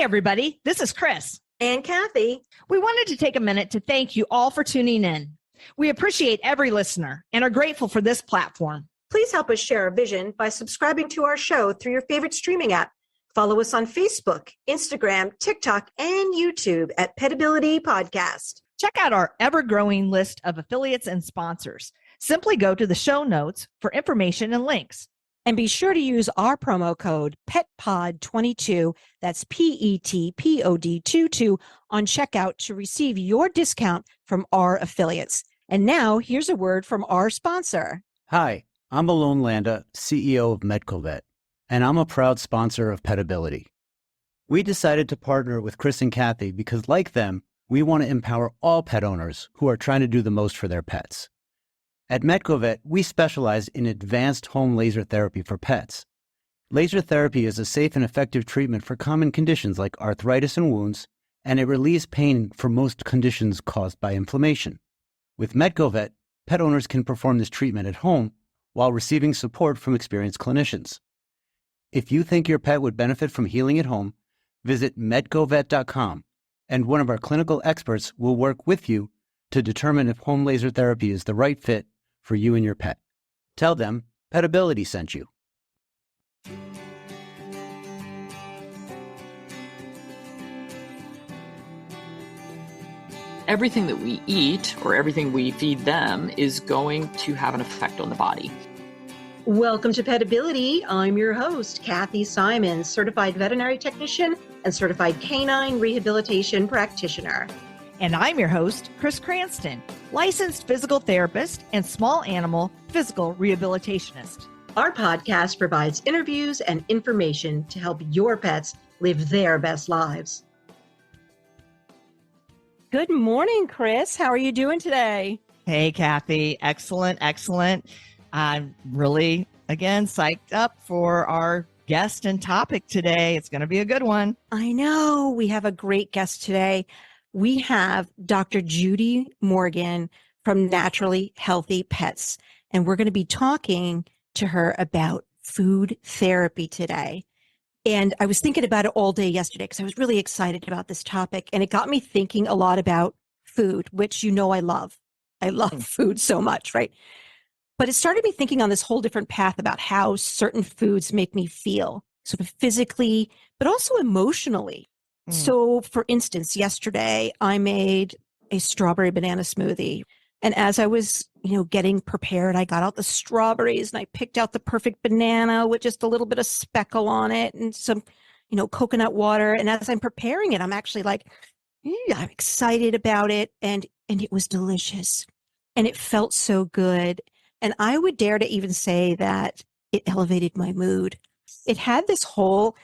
Hi, everybody. This is Chris and Kathy. We wanted to take a minute to thank you all for tuning in. We appreciate every listener and are grateful for this platform. Please help us share our vision by subscribing to our show through your favorite streaming app. Follow us on Facebook, Instagram, TikTok, and YouTube at Petability Podcast. Check out our ever-growing list of affiliates and sponsors. Simply go to the show notes for information and links. And be sure to use our promo code PETPOD22, that's PETPOD 22, on checkout to receive your discount from our affiliates. And now, here's a word from our sponsor. Hi, I'm Alon Landa, CEO of Medcovet, and I'm a proud sponsor of Petability. We decided to partner with Chris and Kathy because, like them, we want to empower all pet owners who are trying to do the most for their pets. At Medcovet, we specialize in advanced home laser therapy for pets. Laser therapy is a safe and effective treatment for common conditions like arthritis and wounds, and it relieves pain for most conditions caused by inflammation. With Medcovet, pet owners can perform this treatment at home while receiving support from experienced clinicians. If you think your pet would benefit from healing at home, visit medcovet.com, and one of our clinical experts will work with you to determine if home laser therapy is the right fit for you and your pet. Tell them Petability sent you. Everything that we eat or everything we feed them is going to have an effect on the body. Welcome to Petability. I'm your host, Kathy Simon, certified veterinary technician and certified canine rehabilitation practitioner. And I'm your host, Chris Cranston, licensed physical therapist and small animal physical rehabilitationist. Our podcast provides interviews and information to help your pets live their best lives. Good morning, Chris. How are you doing today? Hey, Kathy. Excellent. I'm really, again, psyched up for our guest and topic today. It's going to be a good one. I know. We have a great guest today. We have Dr. Judy Morgan from Naturally Healthy Pets, and we're going to be talking to her about food therapy today. And I was thinking about it all day yesterday because I was really excited about this topic, and it got me thinking a lot about food, which you know I love. I love food so much, right? But it started me thinking on this whole different path about how certain foods make me feel, sort of physically, but also emotionally. So, for instance, yesterday I made a strawberry banana smoothie. And as I was, getting prepared, I got out the strawberries and I picked out the perfect banana with just a little bit of speckle on it and some, coconut water. And as I'm preparing it, I'm actually like, I'm excited about it. And it was delicious. And it felt so good. And I would dare to even say that it elevated my mood. It had this whole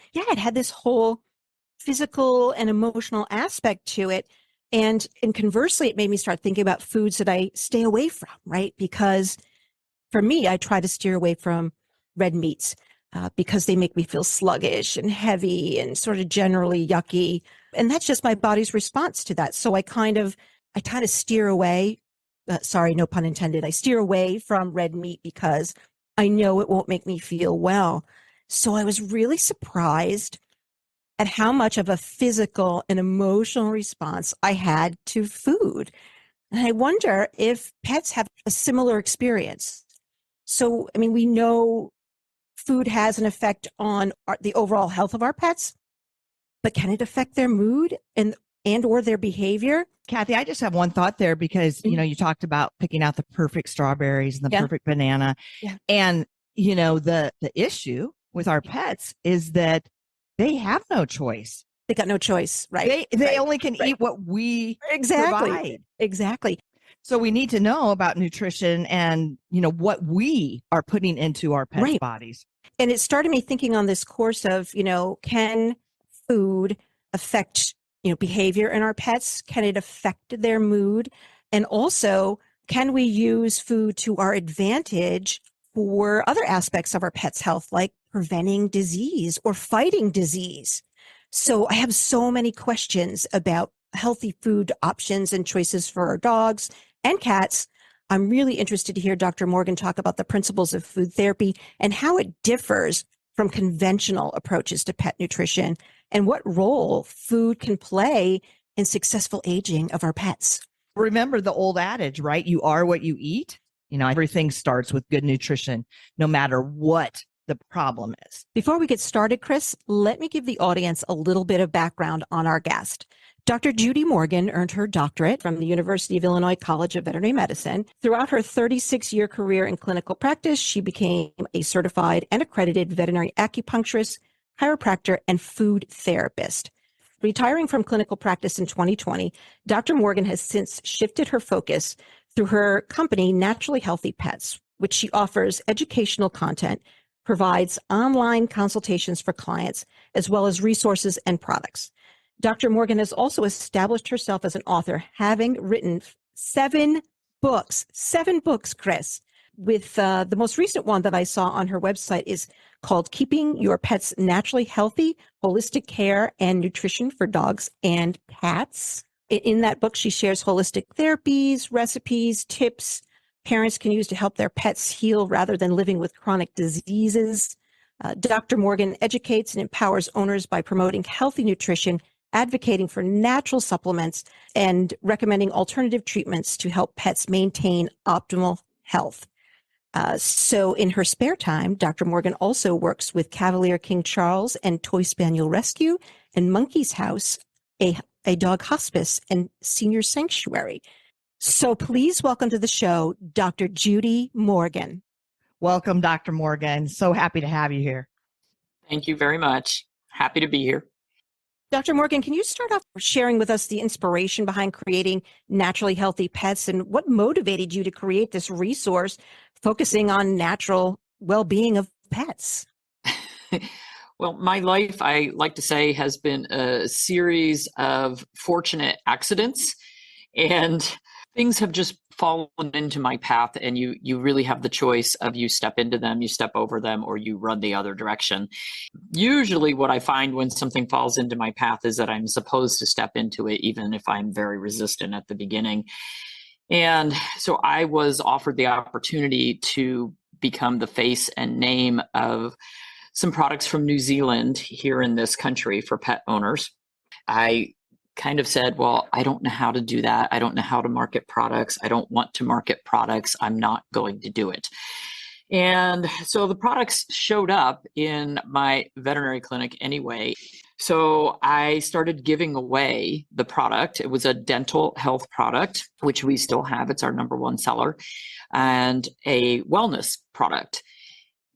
physical and emotional aspect to it. And conversely, it made me start thinking about foods that I stay away from, right? Because for me, I try to steer away from red meats because they make me feel sluggish and heavy and sort of generally yucky. And that's just my body's response to that. So I kind of steer away. Sorry, no pun intended. I steer away from red meat because I know it won't make me feel well. So I was really surprised at how much of a physical and emotional response I had to food. And I wonder if pets have a similar experience. So, we know food has an effect on the overall health of our pets, but can it affect their mood and or their behavior? Kathy, I just have one thought there because, you talked about picking out the perfect strawberries and the perfect banana. Yeah. And, the issue with our pets is that they have no choice. They got no choice, right? They only can eat what we provide. Exactly. So we need to know about nutrition and, what we are putting into our pets' bodies. And it started me thinking on this course of, can food affect, behavior in our pets? Can it affect their mood? And also, can we use food to our advantage for other aspects of our pet's health, like preventing disease or fighting disease? So I have so many questions about healthy food options and choices for our dogs and cats. I'm really interested to hear Dr. Morgan talk about the principles of food therapy and how it differs from conventional approaches to pet nutrition and what role food can play in successful aging of our pets. Remember the old adage, right? You are what you eat. Everything starts with good nutrition, no matter what the problem is. Before we get started, Chris, let me give the audience a little bit of background on our guest. Dr. Judy Morgan earned her doctorate from the University of Illinois College of Veterinary Medicine. Throughout her 36-year career in clinical practice, she became a certified and accredited veterinary acupuncturist, chiropractor, and food therapist. Retiring from clinical practice in 2020, Dr. Morgan has since shifted her focus through her company, Naturally Healthy Pets, which she offers educational content, provides online consultations for clients, as well as resources and products. Dr. Morgan has also established herself as an author, having written 7 books, Chris, with the most recent one that I saw on her website is called Keeping Your Pets Naturally Healthy, Holistic Care and Nutrition for Dogs and Cats. In that book, she shares holistic therapies, recipes, tips parents can use to help their pets heal rather than living with chronic diseases. Dr. Morgan educates and empowers owners by promoting healthy nutrition, advocating for natural supplements, and recommending alternative treatments to help pets maintain optimal health. So in her spare time, Dr. Morgan also works with Cavalier King Charles and Toy Spaniel Rescue and Monkey's House, a dog hospice and senior sanctuary. So please welcome to the show, Dr. Judy Morgan. Welcome, Dr. Morgan. So happy to have you here. Thank you very much. Happy to be here. Dr. Morgan, can you start off sharing with us the inspiration behind creating Naturally Healthy Pets and what motivated you to create this resource focusing on natural well-being of pets? Well, my life, I like to say, has been a series of fortunate accidents, and things have just fallen into my path, and you really have the choice of you step into them, you step over them, or you run the other direction. Usually what I find when something falls into my path is that I'm supposed to step into it, even if I'm very resistant at the beginning. And so I was offered the opportunity to become the face and name of some products from New Zealand here in this country for pet owners. I kind of said, well, I don't know how to do that. I don't know how to market products. I don't want to market products. I'm not going to do it. And so the products showed up in my veterinary clinic anyway. So I started giving away the product. It was a dental health product, which we still have. It's our #1 seller, and a wellness product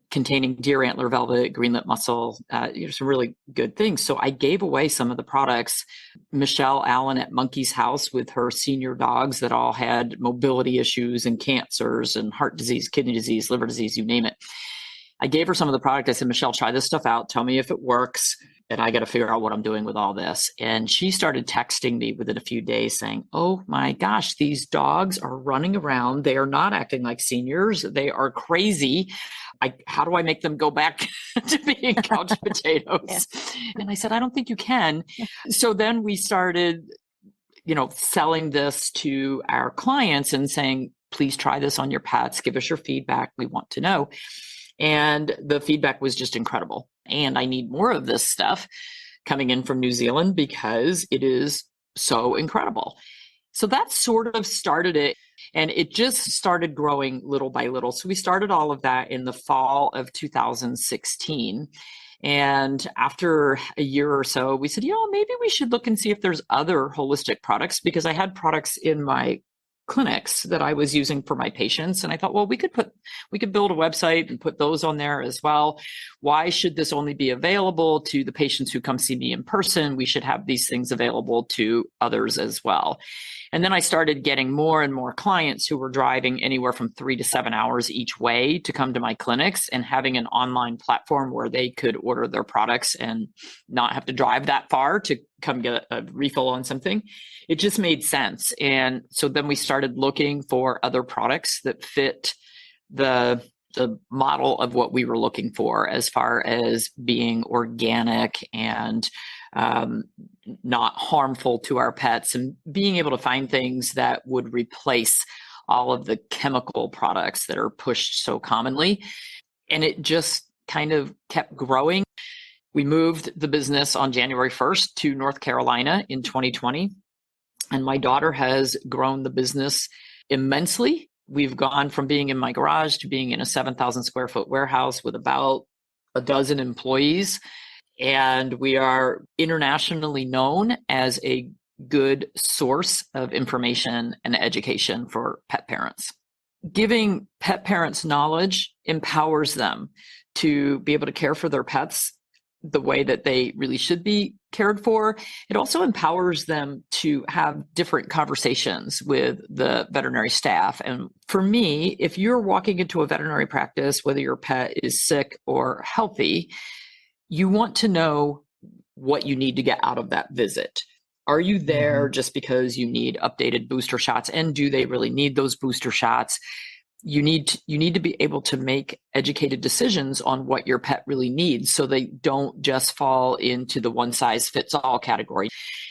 containing deer antler velvet, green lip mussel, some really good things. So I gave away some of the products. Michelle Allen at Monkey's House with her senior dogs that all had mobility issues and cancers and heart disease, kidney disease, liver disease, you name it. I gave her some of the product. I said, Michelle, try this stuff out. Tell me if it works. And I got to figure out what I'm doing with all this. And she started texting me within a few days saying, oh my gosh, these dogs are running around. They are not acting like seniors. They are crazy. How do I make them go back to being couch potatoes? Yeah. And I said, I don't think you can. So then we started, selling this to our clients and saying, please try this on your pets. Give us your feedback. We want to know. And the feedback was just incredible. And I need more of this stuff coming in from New Zealand because it is so incredible. So that sort of started it. And it just started growing little by little. So we started all of that in the fall of 2016. And after a year or so, we said, maybe we should look and see if there's other holistic products, because I had products in my clinics that I was using for my patients. And I thought, well, we could build a website and put those on there as well. Why should this only be available to the patients who come see me in person? We should have these things available to others as well. And then I started getting more and more clients who were driving anywhere from 3 to 7 hours each way to come to my clinics, and having an online platform where they could order their products and not have to drive that far to come get a refill on something. It just made sense. And so then we started looking for other products that fit the model of what we were looking for, as far as being organic and not harmful to our pets, and being able to find things that would replace all of the chemical products that are pushed so commonly. And it just kind of kept growing. We moved the business on January 1st to North Carolina in 2020. And my daughter has grown the business immensely. We've gone from being in my garage to being in a 7,000 square foot warehouse with about a dozen employees. And we are internationally known as a good source of information and education for pet parents. Giving pet parents knowledge empowers them to be able to care for their pets the way that they really should be cared for. It also empowers them to have different conversations with the veterinary staff. And for me, if you're walking into a veterinary practice, whether your pet is sick or healthy, you want to know what you need to get out of that visit. Are you there just because you need updated booster shots? And do they really need those booster shots? You need to be able to make educated decisions on what your pet really needs so they don't just fall into the one size fits all category.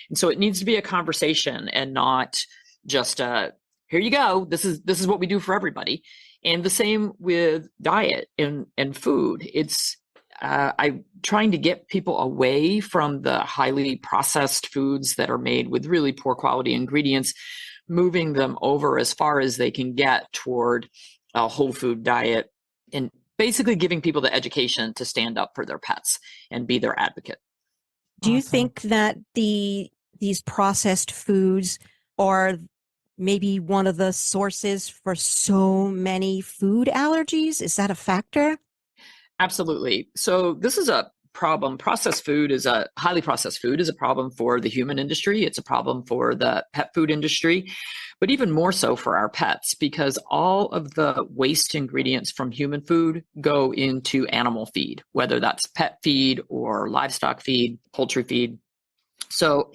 And so it needs to be a conversation and not just here you go. This is what we do for everybody. And the same with diet and food. It's I'm trying to get people away from the highly processed foods that are made with really poor quality ingredients, moving them over as far as they can get toward a whole food diet, and basically giving people the education to stand up for their pets and be their advocate. Do you think that these processed foods are maybe one of the sources for so many food allergies? Is that a factor? Absolutely. So this is a problem. Highly processed food is a problem for the human industry. It's a problem for the pet food industry, but even more so for our pets, because all of the waste ingredients from human food go into animal feed, whether that's pet feed or livestock feed, poultry feed. So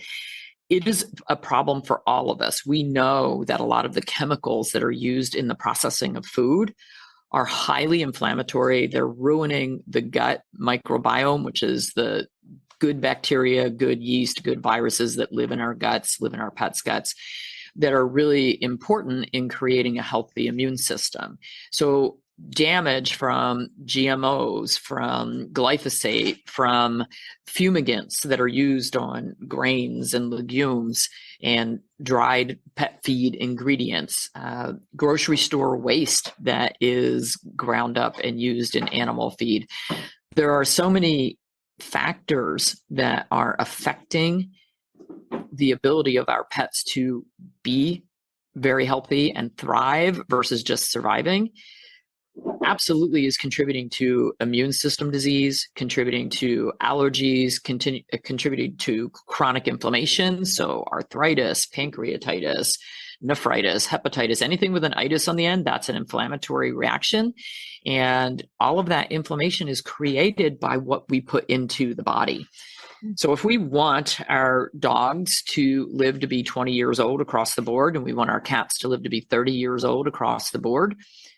it is a problem for all of us. We know that a lot of the chemicals that are used in the processing of food are highly inflammatory. They're ruining the gut microbiome, which is the good bacteria, good yeast, good viruses that live in our guts, live in our pets' guts, that are really important in creating a healthy immune system. So damage from GMOs, from glyphosate, from fumigants that are used on grains and legumes and dried pet feed ingredients, grocery store waste that is ground up and used in animal feed. There are so many factors that are affecting the ability of our pets to be very healthy and thrive versus just surviving. Absolutely is contributing to immune system disease, contributing to allergies, contributing to chronic inflammation. So arthritis, pancreatitis, nephritis, hepatitis, anything with an itis on the end, that's an inflammatory reaction. And all of that inflammation is created by what we put into the body. So if we want our dogs to live to be 20 years old across the board, and we want our cats to live to be 30 years old across the board,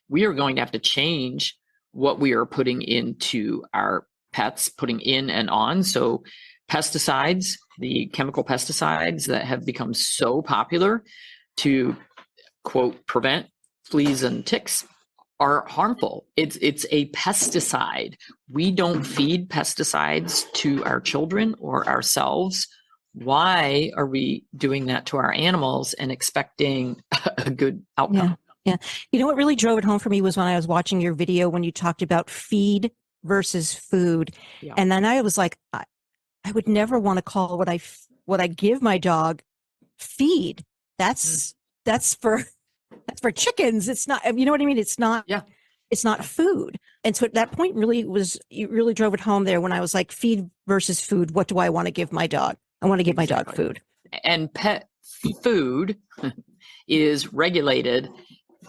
we are going to have to change what we are putting into our pets, putting in and on. So pesticides, the chemical pesticides that have become so popular to, quote, prevent fleas and ticks, are harmful. It's a pesticide. We don't feed pesticides to our children or ourselves. Why are we doing that to our animals and expecting a good outcome? Yeah. You know what really drove it home for me was when I was watching your video when you talked about feed versus food. Yeah. And then I was like, I would never want to call what I give my dog feed. That's for chickens. It's not, you know what I mean? It's not, it's not food. And so at that point it really drove it home there when I was like, feed versus food. What do I want to give my dog? I want to give my dog food. And pet food is regulated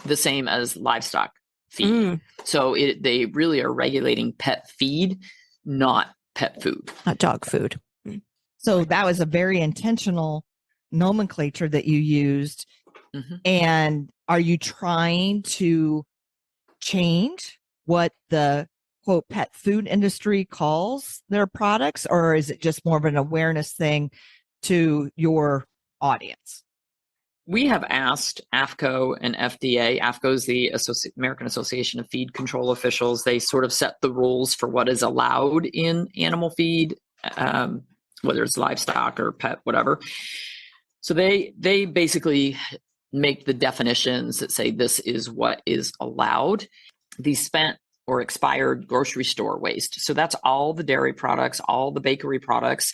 the same as livestock feed. So they really are regulating pet feed, not pet food. Not dog food. So that was a very intentional nomenclature that you used. And are you trying to change what the quote pet food industry calls their products, or is it just more of an awareness thing to your audience? We have asked AAFCO and FDA. AAFCO is the American Association of Feed Control Officials. They sort of set the rules for what is allowed in animal feed, whether it's livestock or pet, whatever. So they basically make the definitions that say this is what is allowed. The spent or expired grocery store waste. So that's all the dairy products, all the bakery products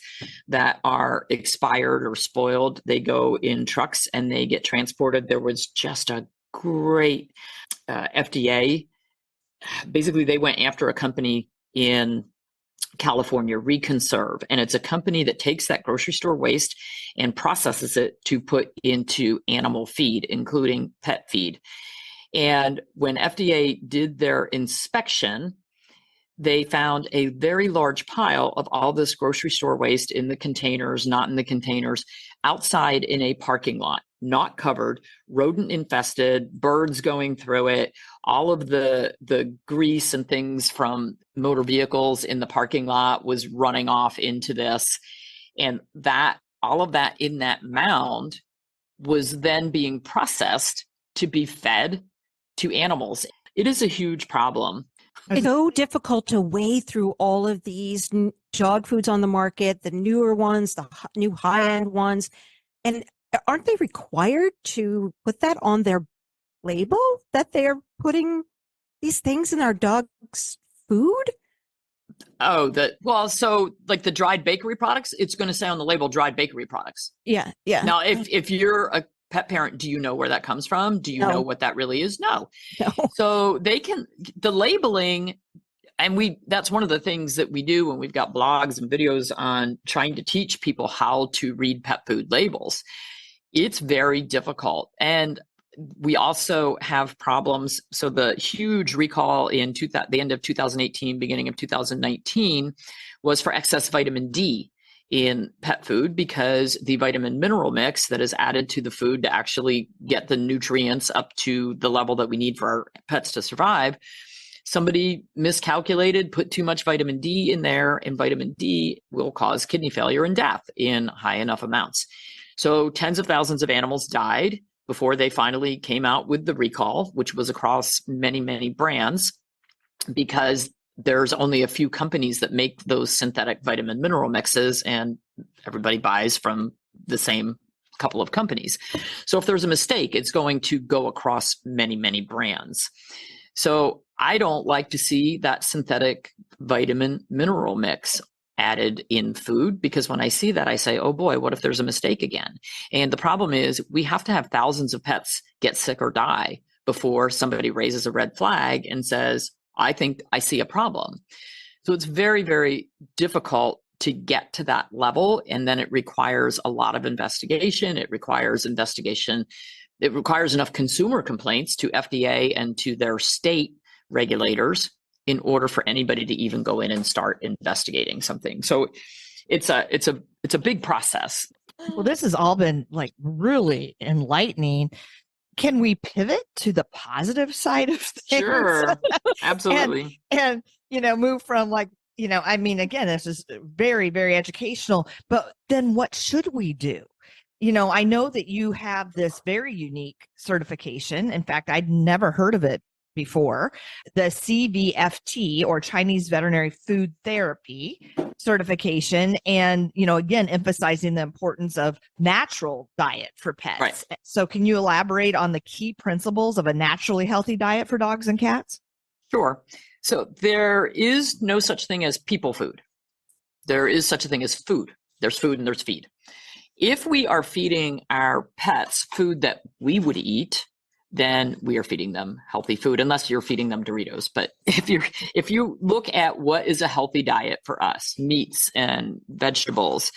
that are expired or spoiled. They go in trucks and they get transported. There was just a great FDA. Basically, they went after a company in California, Reconserve, and it's a company that takes that grocery store waste and processes it to put into animal feed, including pet feed. And when FDA did their inspection, they found a very large pile of all this grocery store waste in the containers, not in the containers, outside in a parking lot, not covered, rodent infested, birds going through it, all of the grease and things from motor vehicles in the parking lot was running off into this. And that all of that in that mound was then being processed to be fed to animals. It is a huge problem. It's so difficult to weigh through all of these dog foods on the market, the newer ones, the new high-end ones. And aren't they required to put that on their label, that they're putting these things in our dog's food? Oh, so like the dried bakery products, it's going to say on the label dried bakery products. Yeah. Now, if you're a pet parent, do you know where that comes from? Do you know what that really is? No. So the labeling, and that's one of the things that we do when we've got blogs and videos on trying to teach people how to read pet food labels. It's very difficult. And we also have problems. So the huge recall in the end of 2018, beginning of 2019 was for excess vitamin D in pet food, because the vitamin mineral mix that is added to the food to actually get the nutrients up to the level that we need for our pets to survive, somebody miscalculated, put too much vitamin D in there, and vitamin D will cause kidney failure and death in high enough amounts. So tens of thousands of animals died before they finally came out with the recall, which was across many, many brands, because there's only a few companies that make those synthetic vitamin mineral mixes, and everybody buys from the same couple of companies. So if there's a mistake, it's going to go across many, many brands. So I don't like to see that synthetic vitamin mineral mix added in food, because when I see that, I say, oh boy, what if there's a mistake again? And the problem is we have to have thousands of pets get sick or die before somebody raises a red flag and says, I think I see a problem. So it's very, very difficult to get to that level. And then it requires a lot of investigation. It requires enough consumer complaints to FDA and to their state regulators in order for anybody to even go in and start investigating something. So it's a big process. Well, this has all been like really enlightening. Can we pivot to the positive side of things? Sure, absolutely. and move from again, this is very, very educational, but then what should we do? I know that you have this very unique certification. In fact, I'd never heard of it before, the CVFT, or Chinese Veterinary Food Therapy certification. And, again, emphasizing the importance of natural diet for pets. Right. So can you elaborate on the key principles of a naturally healthy diet for dogs and cats? Sure. So there is no such thing as people food. There is such a thing as food. There's food and there's feed. If we are feeding our pets food that we would eat, then we are feeding them healthy food, unless you're feeding them Doritos. But if you look at what is a healthy diet for us, meats and vegetables,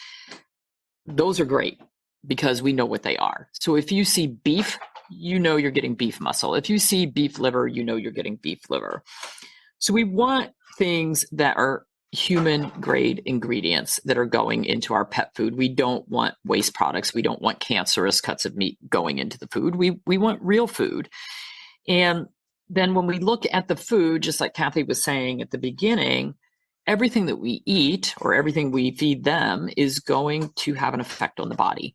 those are great because we know what they are. So if you see beef, you're getting beef muscle. If you see beef liver, you're getting beef liver. So we want things that are human grade ingredients that are going into our pet food. We don't want waste products. We don't want cancerous cuts of meat going into the food. We want real food. And then when we look at the food, just like Kathy was saying at the beginning, everything that we eat or everything we feed them is going to have an effect on the body.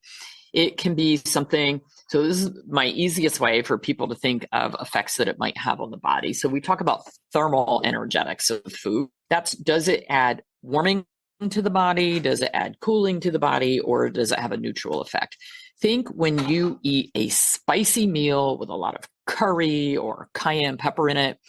It can be something, So this is my easiest way for people to think of effects that it might have on the body. So we talk about thermal energetics of food. Does it add warming to the body? Does it add cooling to the body? Or does it have a neutral effect? Think when you eat a spicy meal with a lot of curry or cayenne pepper in it,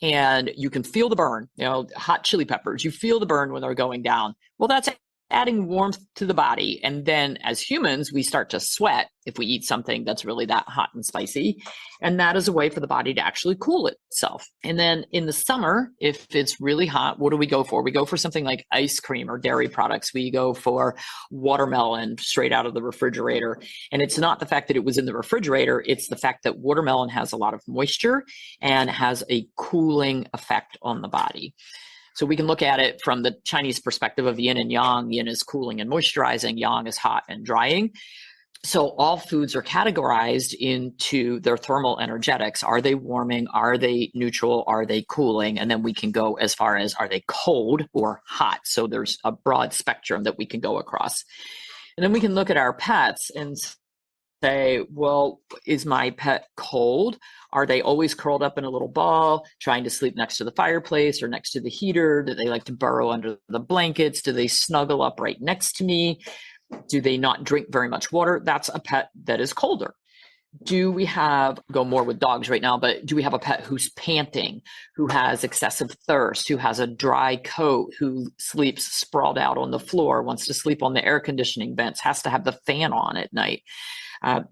and you can feel the burn, hot chili peppers, you feel the burn when they're going down. Well, that's adding warmth to the body. And then as humans, we start to sweat if we eat something that's really that hot and spicy. And that is a way for the body to actually cool itself. And then in the summer, if it's really hot, what do we go for? We go for something like ice cream or dairy products. We go for watermelon straight out of the refrigerator. And it's not the fact that it was in the refrigerator. It's the fact that watermelon has a lot of moisture and has a cooling effect on the body. So we can look at it from the Chinese perspective of yin and yang. Yin is cooling and moisturizing, yang is hot and drying. So all foods are categorized into their thermal energetics. Are they warming? Are they neutral? Are they cooling? And then we can go as far as, are they cold or hot? So there's a broad spectrum that we can go across. And then we can look at our pets and say, well, is my pet cold? Are they always curled up in a little ball, trying to sleep next to the fireplace or next to the heater? Do they like to burrow under the blankets? Do they snuggle up right next to me? Do they not drink very much water? That's a pet that is colder. Do we have, go more with dogs right now, but do we have a pet who's panting, who has excessive thirst, who has a dry coat, who sleeps sprawled out on the floor, wants to sleep on the air conditioning vents, has to have the fan on at night?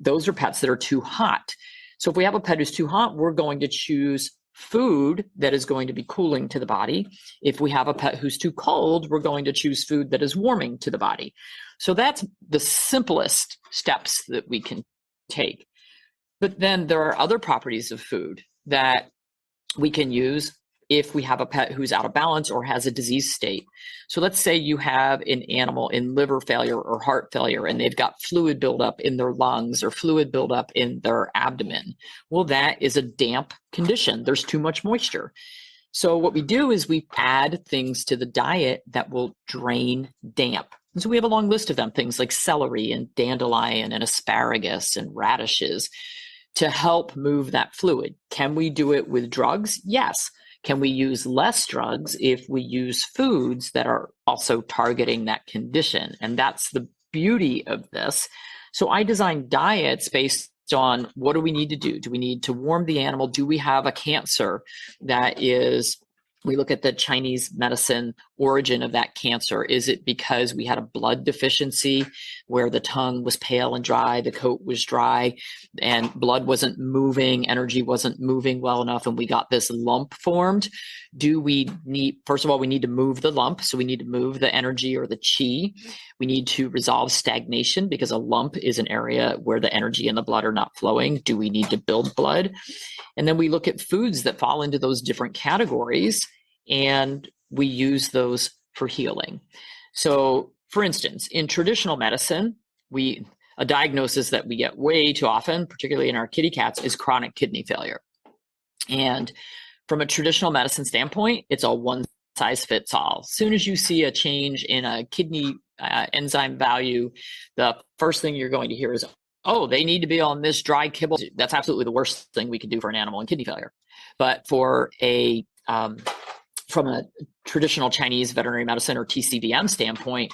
Those are pets that are too hot. So if we have a pet who's too hot, we're going to choose food that is going to be cooling to the body. If we have a pet who's too cold, we're going to choose food that is warming to the body. So that's the simplest steps that we can take. But then there are other properties of food that we can use if we have a pet who's out of balance or has a disease state. So let's say you have an animal in liver failure or heart failure, and they've got fluid buildup in their lungs or fluid buildup in their abdomen. Well, that is a damp condition. There's too much moisture. So what we do is we add things to the diet that will drain damp. And so we have a long list of them, things like celery and dandelion and asparagus and radishes to help move that fluid. Can we do it with drugs? Yes. Can we use less drugs if we use foods that are also targeting that condition? And that's the beauty of this. So I designed diets based on what do we need to do? Do we need to warm the animal? Do we have a cancer that is, we look at the Chinese medicine origin of that cancer. Is it because we had a blood deficiency where the tongue was pale and dry, the coat was dry, and blood wasn't moving, energy wasn't moving well enough, and we got this lump formed? Do we need, first of all, we need to move the lump. So we need to move the energy or the qi. We need to resolve stagnation because a lump is an area where the energy and the blood are not flowing. Do we need to build blood? And then we look at foods that fall into those different categories, and we use those for healing. So for instance, in traditional medicine, a diagnosis that we get way too often, particularly in our kitty cats, is chronic kidney failure. And from a traditional medicine standpoint, it's a one size fits all. As soon as you see a change in a kidney enzyme value, the first thing you're going to hear is, oh, they need to be on this dry kibble. That's absolutely the worst thing we can do for an animal in kidney failure. But for from a traditional Chinese veterinary medicine or TCVM standpoint,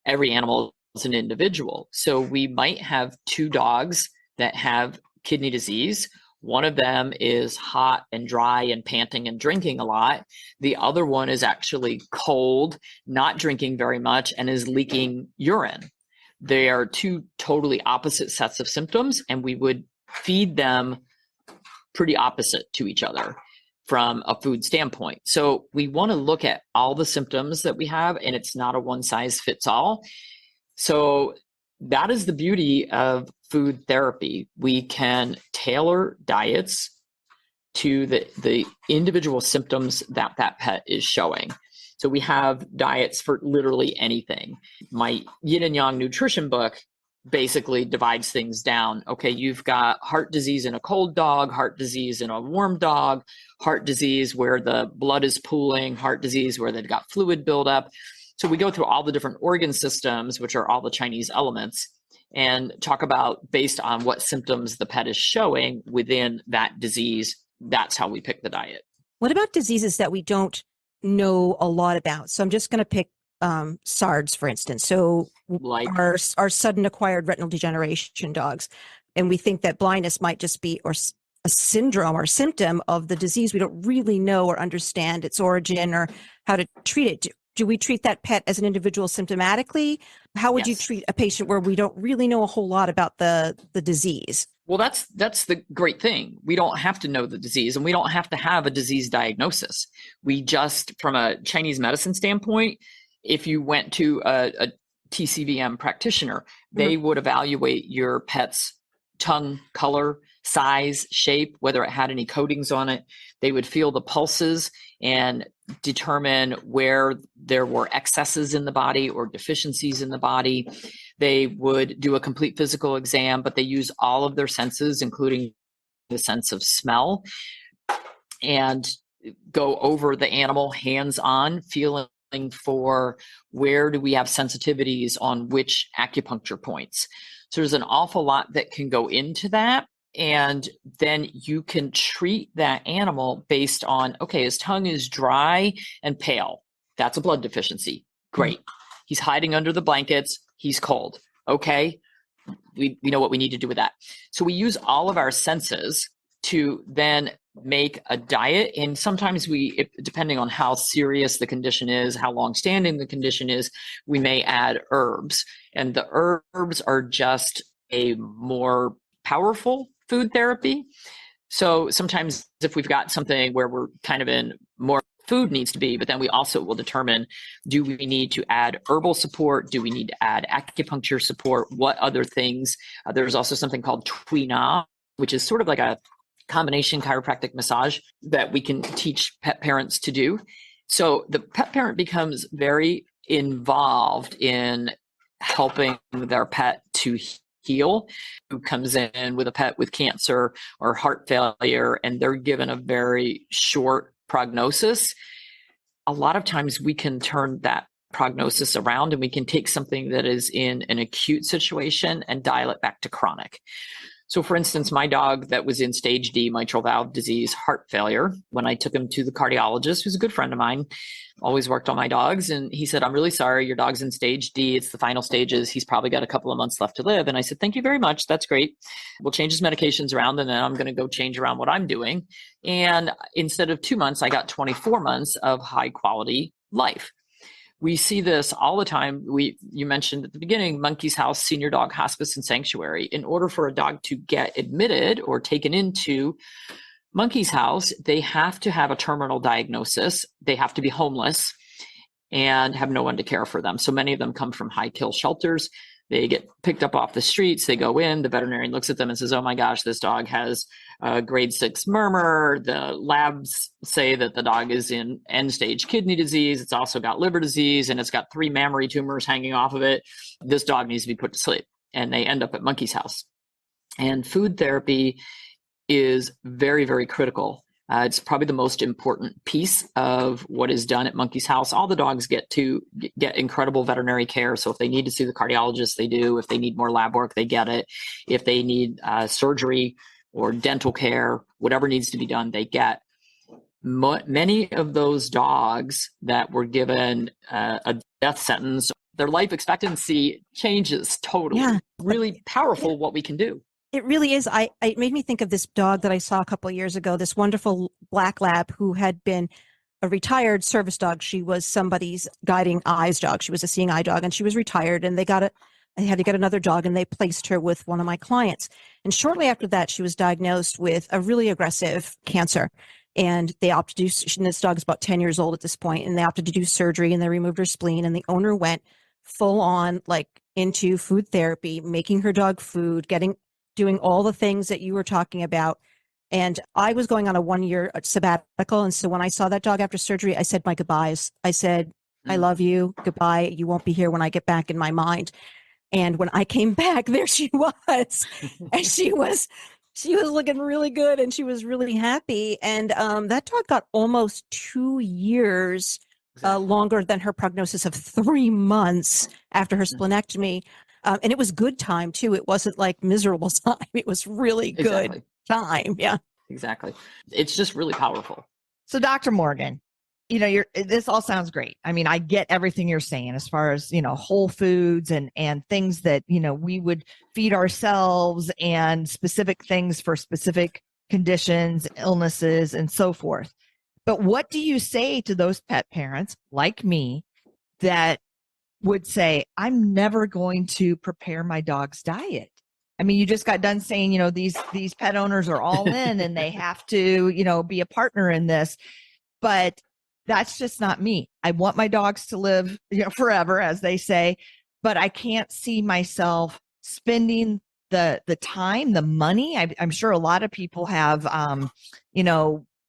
every animal is an individual. So we might have two dogs that have kidney disease. One of them is hot and dry and panting and drinking a lot. The other one is actually cold, not drinking very much, and is leaking urine. They are two totally opposite sets of symptoms, and we would feed them pretty opposite to each other from a food standpoint. So we want to look at all the symptoms that we have, and it's not a one size fits all. So that is the beauty of food therapy. We can tailor diets to the individual symptoms that pet is showing. So we have diets for literally anything. My yin and yang nutrition book basically divides things down. Okay, you've got heart disease in a cold dog, heart disease in a warm dog, heart disease where the blood is pooling, heart disease where they've got fluid buildup. So we go through all the different organ systems, which are all the Chinese elements, and talk about based on what symptoms the pet is showing within that disease. That's how we pick the diet. What about diseases that we don't know a lot about? So I'm just going to pick SARDs, for instance. So Like our sudden acquired retinal degeneration dogs, and we think that blindness might just be a syndrome or symptom of the disease. We don't really know or understand its origin or how to treat it. Do we treat that pet as an individual symptomatically? How would you Yes. treat a patient where we don't really know a whole lot about the disease? Well, that's the great thing. We don't have to know the disease, and we don't have to have a disease diagnosis. We just, from a Chinese medicine standpoint, if you went to a TCVM practitioner, they would evaluate your pet's tongue color, size, shape, whether it had any coatings on it. They would feel the pulses and determine where there were excesses in the body or deficiencies in the body. They would do a complete physical exam, but they use all of their senses, including the sense of smell, and go over the animal hands-on, feeling for where do we have sensitivities on which acupuncture points. So there's an awful lot that can go into that. And then you can treat that animal based on, okay, his tongue is dry and pale. That's a blood deficiency. Great. He's hiding under the blankets. He's cold. Okay. We know what we need to do with that. So we use all of our senses to then make a diet. And sometimes depending on how serious the condition is, how long-standing the condition is, we may add herbs. And the herbs are just a more powerful food therapy. So sometimes if we've got something where we're kind of in more food needs to be, but then we also will determine, do we need to add herbal support? Do we need to add acupuncture support? What other things? There's also something called Tuina, which is sort of like a combination chiropractic massage that we can teach pet parents to do. So the pet parent becomes very involved in helping their pet to heal, who comes in with a pet with cancer or heart failure, and they're given a very short prognosis. A lot of times we can turn that prognosis around, and we can take something that is in an acute situation and dial it back to chronic. So for instance, my dog that was in stage D, mitral valve disease, heart failure, when I took him to the cardiologist, who's a good friend of mine, always worked on my dogs, and he said, I'm really sorry, your dog's in stage D. It's the final stages. He's probably got a couple of months left to live. And I said, thank you very much. That's great. We'll change his medications around, and then I'm going to go change around what I'm doing. And instead of 2 months, I got 24 months of high quality life. We see this all the time. You mentioned at the beginning, Monkey's House, Senior Dog Hospice and Sanctuary. In order for a dog to get admitted or taken into Monkey's House, they have to have a terminal diagnosis. They have to be homeless and have no one to care for them. So many of them come from high kill shelters. They get picked up off the streets. They go in. The veterinarian looks at them and says, oh my gosh, this dog has a grade 6 murmur. The labs say that the dog is in end stage kidney disease. It's also got liver disease, and it's got 3 mammary tumors hanging off of it. This dog needs to be put to sleep. And they end up at Monkey's House. And food therapy is very, very critical. It's probably the most important piece of what is done at Monkey's House. All the dogs get incredible veterinary care. So if they need to see the cardiologist, they do. If they need more lab work, they get it. If they need surgery or dental care, whatever needs to be done, they get. Many of those dogs that were given a death sentence, their life expectancy changes totally. Yeah. Really powerful what we can do. It really is. It made me think of this dog that I saw a couple of years ago, this wonderful black lab who had been a retired service dog. She was somebody's guiding eyes dog. She was a seeing eye dog, and she was retired, and I had to get another dog, and they placed her with one of my clients. And shortly after that, she was diagnosed with a really aggressive cancer. And they opted to do, this dog is about 10 years old at this point, and they opted to do surgery, and they removed her spleen, and the owner went full on like into food therapy, making her dog food, doing all the things that you were talking about. And I was going on a 1-year sabbatical. And so when I saw that dog after surgery, I said my goodbyes. I said, I love you. Goodbye. You won't be here when I get back in my mind. And when I came back, there she was. And she was looking really good, and she was really happy. And that dog got almost 2 years longer than her prognosis of 3 months after her splenectomy. And it was good time too. It wasn't like miserable time. It was really good Exactly. time. Yeah. Exactly. It's just really powerful. So, Dr. Morgan, this all sounds great. I mean, I get everything you're saying as far as, whole foods and things that, we would feed ourselves and specific things for specific conditions, illnesses, and so forth. But what do you say to those pet parents like me that would say, I'm never going to prepare my dog's diet? I mean, you just got done saying, these pet owners are all in and they have to, be a partner in this. But that's just not me. I want my dogs to live, forever, as they say, but I can't see myself spending the time, the money. I'm sure a lot of people have,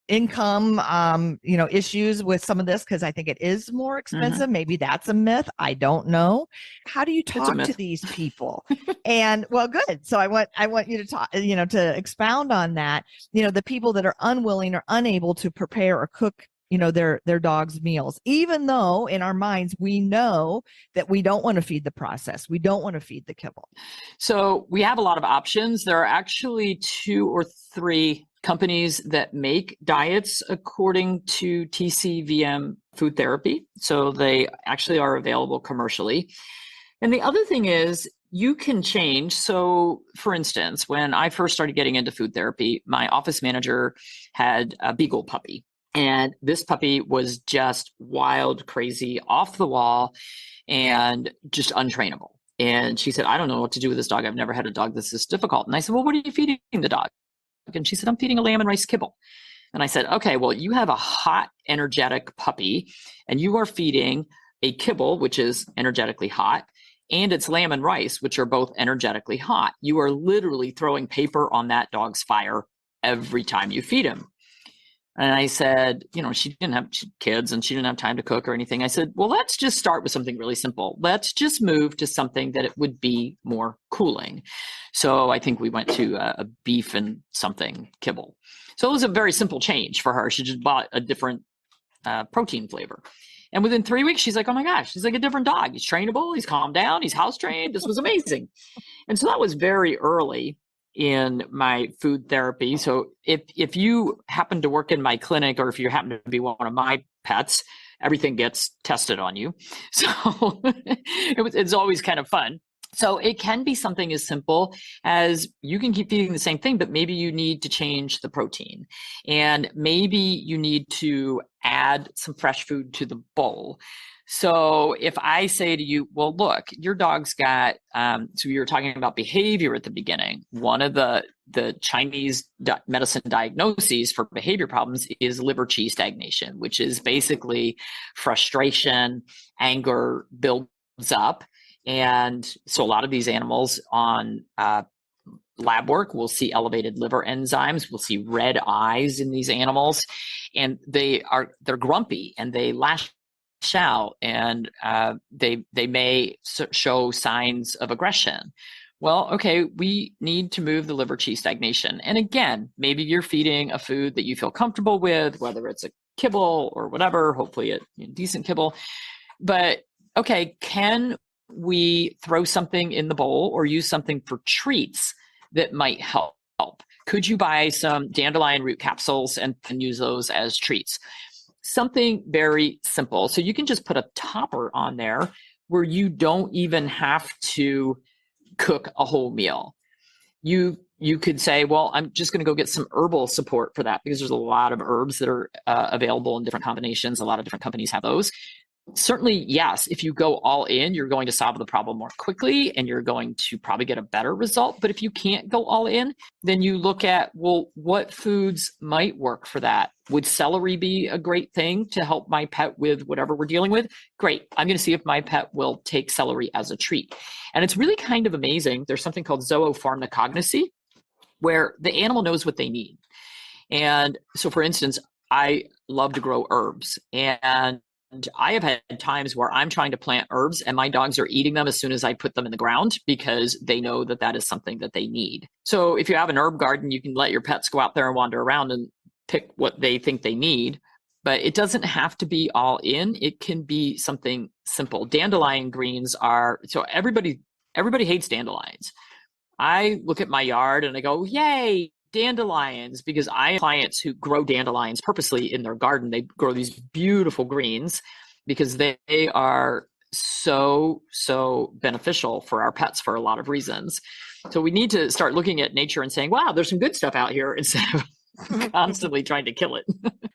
income, issues with some of this because I think it is more expensive. Mm-hmm. Maybe that's a myth. I don't know. How do you talk to these people? And well, good. So I want you to talk, to expound on that. The people that are unwilling or unable to prepare or cook, their dog's meals, even though in our minds we know that we don't want to feed the process, we don't want to feed the kibble. So we have a lot of options. There are actually 2 or 3 companies that make diets according to TCVM food therapy. So they actually are available commercially. And the other thing is you can change. So for instance, when I first started getting into food therapy, my office manager had a beagle puppy. And this puppy was just wild, crazy, off the wall, and just untrainable. And she said, I don't know what to do with this dog. I've never had a dog that's this difficult. And I said, well, what are you feeding the dog? And she said, I'm feeding a lamb and rice kibble. And I said, okay, well, you have a hot, energetic puppy, and you are feeding a kibble, which is energetically hot, and it's lamb and rice, which are both energetically hot. You are literally throwing paper on that dog's fire every time you feed him. And I said, she didn't have kids and she didn't have time to cook or anything. I said, well, let's just start with something really simple. Let's just move to something that it would be more cooling. So I think we went to a beef and something kibble. So it was a very simple change for her. She just bought a different protein flavor. And within 3 weeks, she's like, oh my gosh, he's like a different dog. He's trainable. He's calmed down. He's house trained. This was amazing. And so that was very early in my food therapy. So if you happen to work in my clinic, or if you happen to be one of my pets, everything gets tested on you. So it's always kind of fun. So it can be something as simple as you can keep feeding the same thing, but maybe you need to change the protein, and maybe you need to add some fresh food to the bowl. So if I say to you, well, look, your dog's got, so you were talking about behavior at the beginning. One of the Chinese medicine diagnoses for behavior problems is liver qi stagnation, which is basically frustration, anger builds up. And so a lot of these animals on lab work, we'll see elevated liver enzymes, we'll see red eyes in these animals, and they're grumpy and they lash out, and they may show signs of aggression. Well, okay, we need to move the liver qi stagnation. And again, maybe you're feeding a food that you feel comfortable with, whether it's a kibble or whatever, hopefully a decent kibble. But okay, can we throw something in the bowl or use something for treats that might help? Could you buy some dandelion root capsules and use those as treats? Something very simple. So you can just put a topper on there where you don't even have to cook a whole meal. You could say, well, I'm just going to go get some herbal support for that, because there's a lot of herbs that are available in different combinations. A lot of different companies have those. Certainly, yes, if you go all in, you're going to solve the problem more quickly and you're going to probably get a better result. But if you can't go all in, then you look at, well, what foods might work for that? Would celery be a great thing to help my pet with whatever we're dealing with? Great. I'm going to see if my pet will take celery as a treat. And it's really kind of amazing. There's something called zoopharmacognosy, where the animal knows what they need. And so, for instance, I love to grow herbs, and I have had times where I'm trying to plant herbs and my dogs are eating them as soon as I put them in the ground, because they know that that is something that they need. So if you have an herb garden, you can let your pets go out there and wander around and pick what they think they need. But it doesn't have to be all in. It can be something simple. Dandelion greens are, so everybody everybody hates dandelions. I look at my yard and I go, yay, dandelions, because I have clients who grow dandelions purposely in their garden. They grow these beautiful greens because they are so beneficial for our pets for a lot of reasons. So we need to start looking at nature and saying, wow, there's some good stuff out here instead of constantly trying to kill it.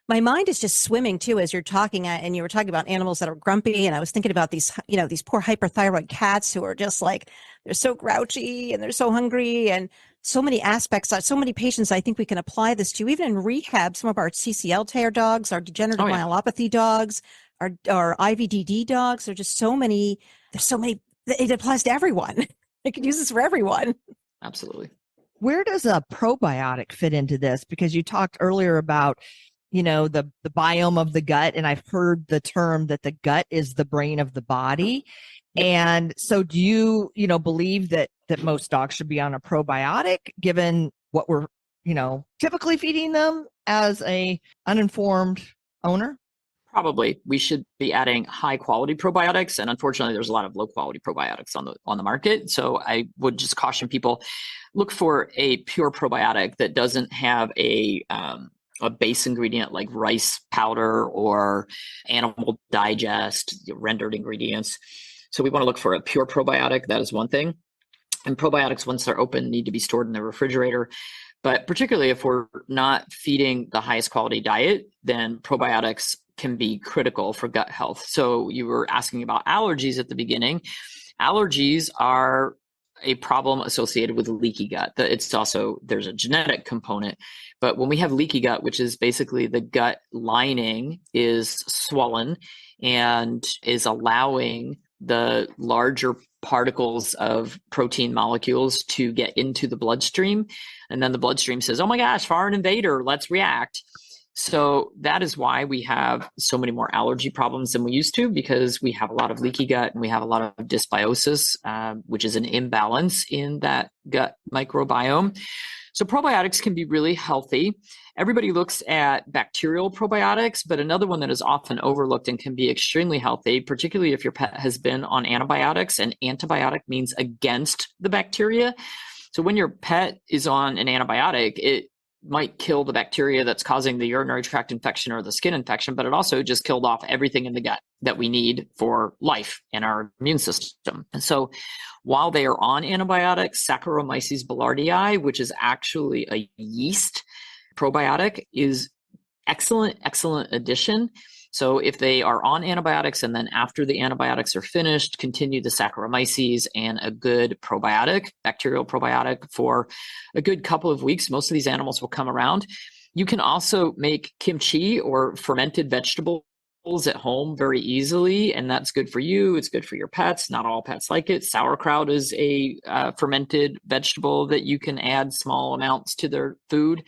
My mind is just swimming too as you're talking, and you were talking about animals that are grumpy, and I was thinking about these, these poor hyperthyroid cats who are just like, they're so grouchy and they're so hungry, and so many aspects, so many patients I think we can apply this to. Even in rehab, some of our CCL tear dogs, our degenerative myelopathy dogs, our IVDD dogs, there's so many, it applies to everyone. I could use this for everyone. Absolutely. Where does a probiotic fit into this? Because you talked earlier about, the biome of the gut, and I've heard the term that the gut is the brain of the body. Yep. And so do you, believe that most dogs should be on a probiotic given what we're, typically feeding them as a uninformed owner? Probably. We should be adding high quality probiotics. And unfortunately, there's a lot of low quality probiotics on the market. So I would just caution people, look for a pure probiotic that doesn't have a base ingredient like rice powder or animal digest, rendered ingredients. So we want to look for a pure probiotic. That is one thing. And probiotics, once they're open, need to be stored in the refrigerator. But particularly if we're not feeding the highest quality diet, then probiotics can be critical for gut health. So you were asking about allergies at the beginning. Allergies are a problem associated with leaky gut. It's also, there's a genetic component. But when we have leaky gut, which is basically the gut lining is swollen and is allowing the larger particles of protein molecules to get into the bloodstream. And then the bloodstream says, oh my gosh, foreign invader, let's react. So that is why we have so many more allergy problems than we used to, because we have a lot of leaky gut and we have a lot of dysbiosis, which is an imbalance in that gut microbiome. So probiotics can be really healthy. Everybody looks at bacterial probiotics, but another one that is often overlooked and can be extremely healthy, particularly if your pet has been on antibiotics, and antibiotic means against the bacteria. So when your pet is on an antibiotic, it might kill the bacteria that's causing the urinary tract infection or the skin infection, but it also just killed off everything in the gut that we need for life and our immune system. And so while they are on antibiotics, Saccharomyces boulardii, which is actually a yeast probiotic, is excellent addition. So if they are on antibiotics and then after the antibiotics are finished, continue the Saccharomyces and a good probiotic, bacterial probiotic, for a good couple of weeks, most of these animals will come around. You can also make kimchi or fermented vegetables at home very easily, and that's good for you. It's good for your pets. Not all pets like it. Sauerkraut is a fermented vegetable that you can add small amounts to their food.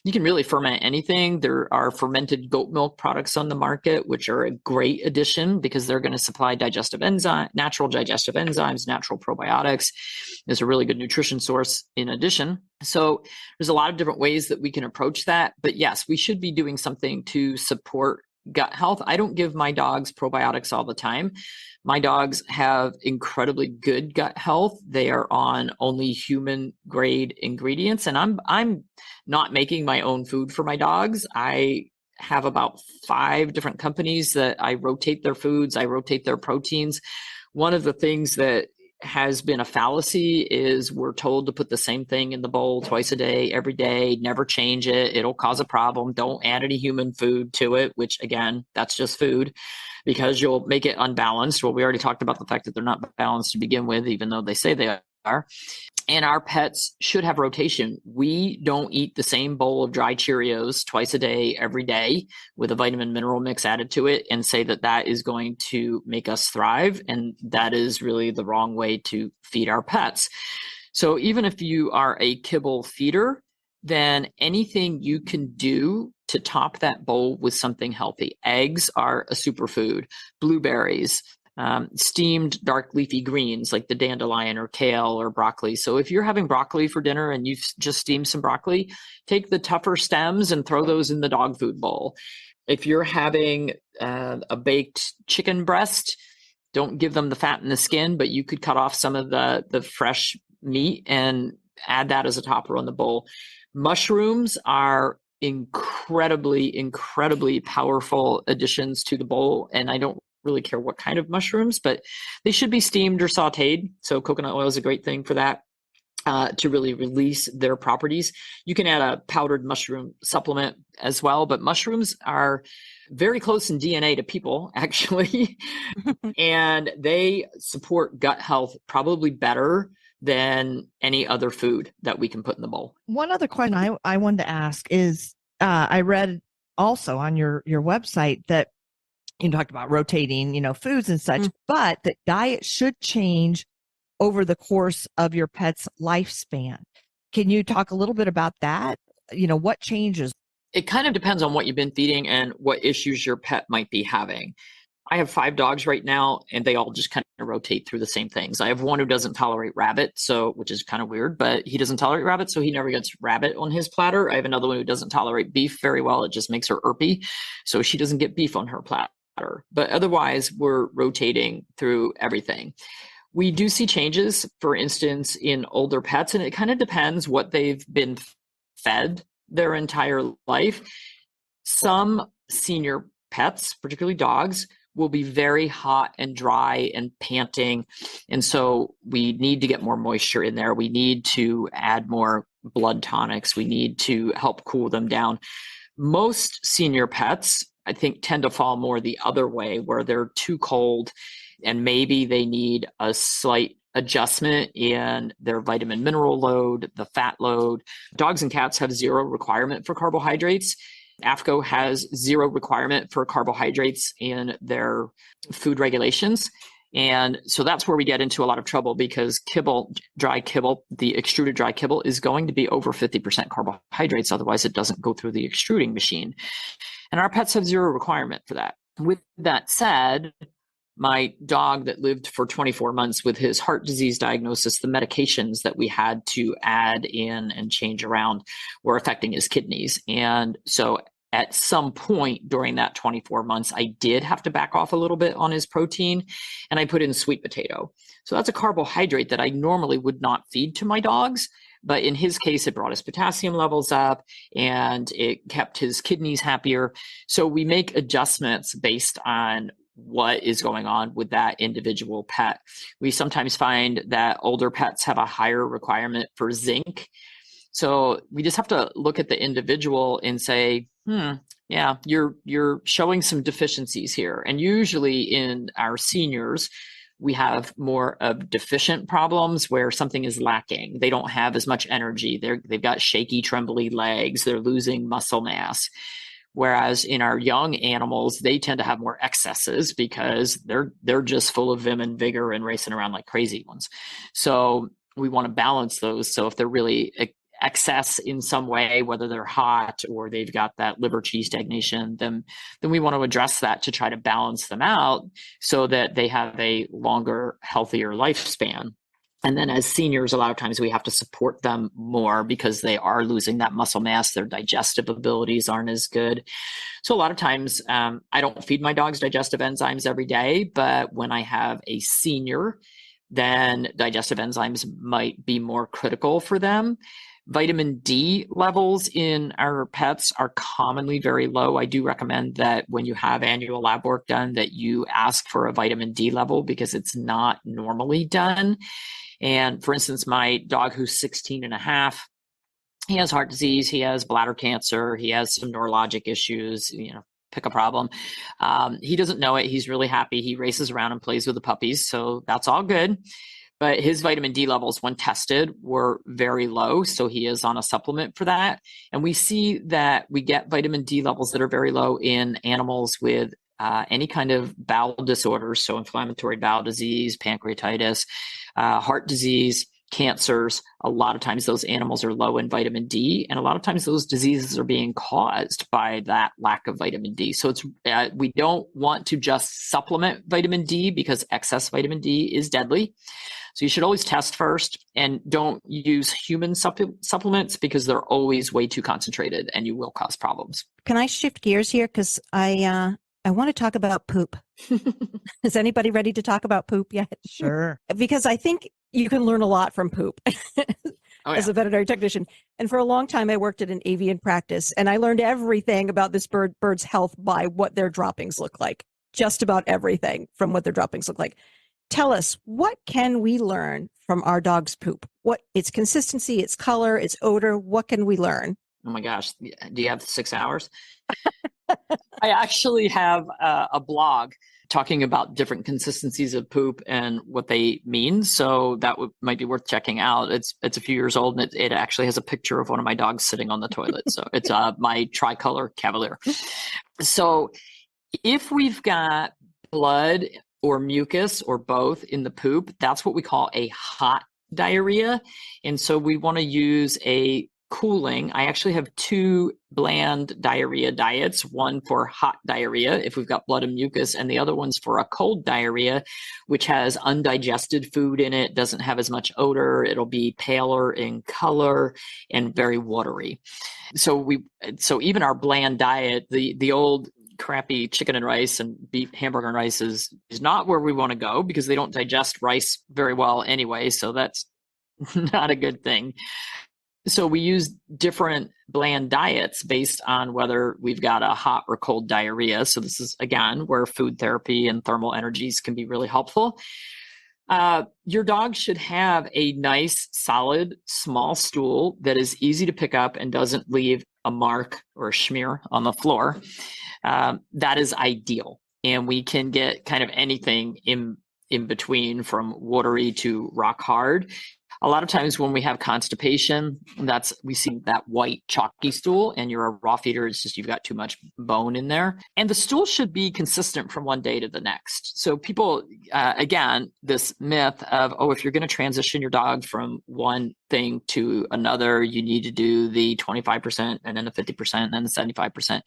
You can really ferment anything. There are fermented goat milk products on the market, which are a great addition because they're going to supply natural digestive enzymes, natural probiotics. It's a really good nutrition source in addition. So there's a lot of different ways that we can approach that. But yes, we should be doing something to support gut health. I don't give my dogs probiotics all the time. My dogs have incredibly good gut health. They are on only human grade ingredients, and I'm not making my own food for my dogs. I have about 5 different companies that I rotate their foods. I rotate their proteins. One of the things that has been a fallacy is we're told to put the same thing in the bowl twice a day, every day, never change it. It'll cause a problem. Don't add any human food to it, which again, that's just food, because you'll make it unbalanced. Well, we already talked about the fact that they're not balanced to begin with, even though they say they are. And our pets should have rotation. We don't eat the same bowl of dry Cheerios twice a day, every day, with a vitamin mineral mix added to it, and say that that is going to make us thrive. And that is really the wrong way to feed our pets. So even if you are a kibble feeder, then anything you can do to top that bowl with something healthy. Eggs are a superfood. Blueberries, steamed dark leafy greens like the dandelion or kale or broccoli. So if you're having broccoli for dinner and you've just steamed some broccoli, take the tougher stems and throw those in the dog food bowl. If you're having a baked chicken breast, Don't give them the fat and the skin, but you could cut off some of the fresh meat and add that as a topper on the bowl. Mushrooms are incredibly powerful additions to the bowl. And I don't really care what kind of mushrooms, but they should be steamed or sauteed. So coconut oil is a great thing for that. To really release their properties. You can add a powdered mushroom supplement as well, but mushrooms are very close in DNA to people, actually, and they support gut health probably better than any other food that we can put in the bowl. One other question I wanted to ask is, I read also on your website that you talked about rotating, foods and such, but that diet should change over the course of your pet's lifespan. Can you talk a little bit about that? What changes? It kind of depends on what you've been feeding and what issues your pet might be having. I have 5 dogs right now, and they all just kind of rotate through the same things. I have one who doesn't tolerate rabbit, which is kind of weird, but he doesn't tolerate rabbit, so he never gets rabbit on his platter. I have another one who doesn't tolerate beef very well. It just makes her irpy, so she doesn't get beef on her platter. But otherwise, we're rotating through everything. We do see changes, for instance, in older pets, and it kind of depends what they've been fed their entire life. Some senior pets, particularly dogs, will be very hot and dry and panting. And so we need to get more moisture in there. We need to add more blood tonics. We need to help cool them down. Most senior pets, I think, tend to fall more the other way, where they're too cold and maybe they need a slight adjustment in their vitamin mineral load, the fat load. Dogs and cats have 0 requirement for carbohydrates. AFCO has 0 requirement for carbohydrates in their food regulations. And so that's where we get into a lot of trouble, because dry kibble, the extruded dry kibble, is going to be over 50% carbohydrates. Otherwise, it doesn't go through the extruding machine. And our pets have 0 requirement for that. With that said, my dog that lived for 24 months with his heart disease diagnosis, the medications that we had to add in and change around were affecting his kidneys. And so at some point during that 24 months, I did have to back off a little bit on his protein, and I put in sweet potato. So that's a carbohydrate that I normally would not feed to my dogs. But in his case, it brought his potassium levels up and it kept his kidneys happier. So we make adjustments based on what is going on with that individual pet. We sometimes find that older pets have a higher requirement for zinc. So we just have to look at the individual and say, yeah, you're showing some deficiencies here. And usually in our seniors, we have more of deficient problems where something is lacking. They don't have as much energy. They've got shaky, trembly legs. They're losing muscle mass. Whereas in our young animals, they tend to have more excesses because they're just full of vim and vigor and racing around like crazy ones. So we want to balance those. So if they're really excess in some way, whether they're hot or they've got that liver cheese stagnation, then we want to address that to try to balance them out so that they have a longer, healthier lifespan. And then as seniors, a lot of times we have to support them more because they are losing that muscle mass. Their digestive abilities aren't as good. So a lot of times I don't feed my dogs digestive enzymes every day, but when I have a senior, then digestive enzymes might be more critical for them. Vitamin D levels in our pets are commonly very low. I do recommend that when you have annual lab work done, that you ask for a vitamin D level because it's not normally done. And for instance, my dog who's 16 and a half, he has heart disease, he has bladder cancer, he has some neurologic issues, pick a problem. He doesn't know it. He's really happy. He races around and plays with the puppies. So that's all good. But his vitamin D levels when tested were very low. So he is on a supplement for that. And we see that we get vitamin D levels that are very low in animals with any kind of bowel disorders. So inflammatory bowel disease, pancreatitis, heart disease, cancers. A lot of times those animals are low in vitamin D. And a lot of times those diseases are being caused by that lack of vitamin D. So we don't want to just supplement vitamin D because excess vitamin D is deadly. So you should always test first, and don't use human supplements because they're always way too concentrated and you will cause problems. Can I shift gears here? Because I I want to talk about poop. Is anybody ready to talk about poop yet? Sure. Because I think you can learn a lot from poop as yeah. a veterinary technician. And for a long time, I worked at an avian practice, and I learned everything about this bird's health by what their droppings look like. Just about everything from what their droppings look like. Tell us, what can we learn from our dog's poop? What its consistency, its color, its odor, what can we learn? Oh my gosh. Do you have 6 hours? I actually have a blog talking about different consistencies of poop and what they mean. So that might be worth checking out. It's a few years old, and it actually has a picture of one of my dogs sitting on the toilet. So it's my tricolor Cavalier. So if we've got blood or mucus or both in the poop, that's what we call a hot diarrhea. And so we want to use a cooling. I actually have 2 bland diarrhea diets, one for hot diarrhea, if we've got blood and mucus, and the other one's for a cold diarrhea, which has undigested food in it, doesn't have as much odor, it'll be paler in color and very watery. So even our bland diet, the old crappy chicken and rice and beef hamburger and rice is not where we want to go, because they don't digest rice very well anyway. So that's not a good thing. So we use different bland diets based on whether we've got a hot or cold diarrhea. So this is, again, where food therapy and thermal energies can be really helpful. Your dog should have a nice, solid, small stool that is easy to pick up and doesn't leave a mark or a smear on the floor. That is ideal. And we can get kind of anything in between, from watery to rock hard. A lot of times when we have constipation, we see that white chalky stool, and you're a raw feeder. It's just you've got too much bone in there. And the stool should be consistent from one day to the next. So people, again, this myth of, if you're going to transition your dog from one thing to another, you need to do the 25% and then the 50% and then the 75%.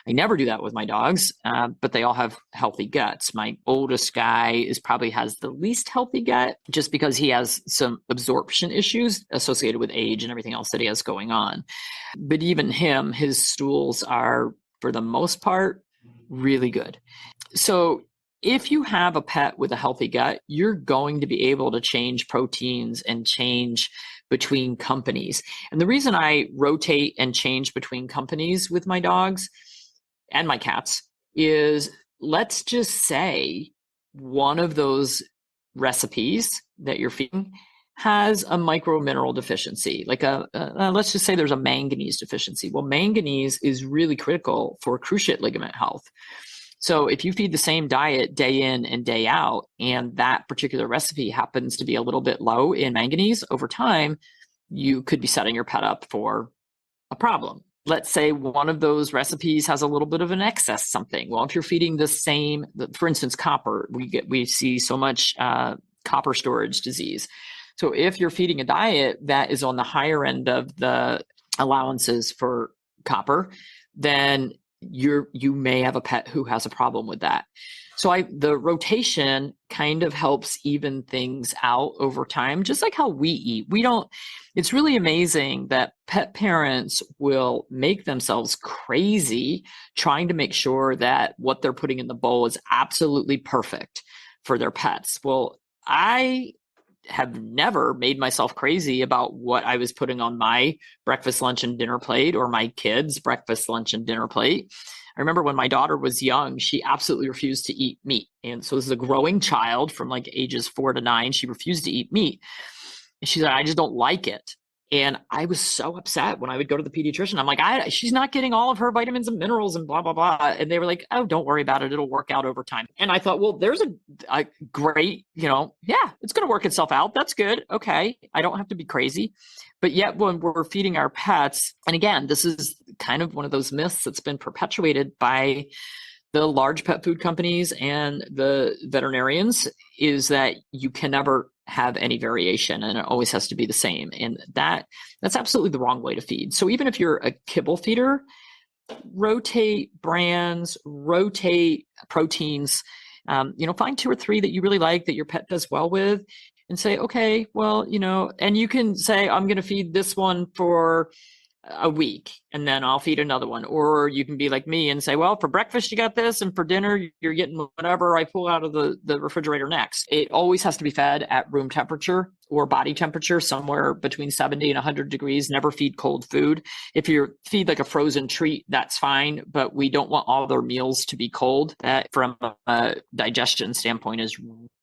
I never do that with my dogs, but they all have healthy guts. My oldest guy probably has the least healthy gut, just because he has some absorption issues associated with age and everything else that he has going on. But even him, his stools are, for the most part, really good. So if you have a pet with a healthy gut, you're going to be able to change proteins and change between companies. And the reason I rotate and change between companies with my dogs and my cats is, let's just say one of those recipes that you're feeding has a micromineral deficiency, like let's just say there's a manganese deficiency. Well, manganese is really critical for cruciate ligament health. So if you feed the same diet day in and day out, and that particular recipe happens to be a little bit low in manganese, over time, you could be setting your pet up for a problem. Let's say one of those recipes has a little bit of an excess something. Well, if you're feeding the same, for instance, copper, we see so much copper storage disease. So if you're feeding a diet that is on the higher end of the allowances for copper, then you may have a pet who has a problem with that. So the rotation kind of helps even things out over time, just like how we eat. It's really amazing that pet parents will make themselves crazy trying to make sure that what they're putting in the bowl is absolutely perfect for their pets. Well, I have never made myself crazy about what I was putting on my breakfast, lunch, and dinner plate, or my kids' breakfast, lunch, and dinner plate. I remember when my daughter was young, she absolutely refused to eat meat. And so this is a growing child from like ages 4 to 9. She refused to eat meat. And she said, I just don't like it. And I was so upset when I would go to the pediatrician. I'm like, she's not getting all of her vitamins and minerals and blah, blah, blah. And they were like, oh, don't worry about it. It'll work out over time. And I thought, well, there's a great, it's going to work itself out. That's good. Okay. I don't have to be crazy. But yet when we're feeding our pets, and again, this is kind of one of those myths that's been perpetuated by the large pet food companies and the veterinarians, is that you can never have any variation and it always has to be the same. And that's absolutely the wrong way to feed. So even if you're a kibble feeder, rotate brands, rotate proteins, find 2 or 3 that you really like, that your pet does well with, and say, okay, well, and you can say, I'm going to feed this one for a week, and then I'll feed another one. Or you can be like me and say, well, for breakfast you got this, and for dinner you're getting whatever I pull out of the refrigerator next. It always has to be fed at room temperature or body temperature, somewhere between 70 and 100 degrees. Never feed cold food. If you feed like a frozen treat, that's fine, but we don't want all their meals to be cold. That, from a digestion standpoint, is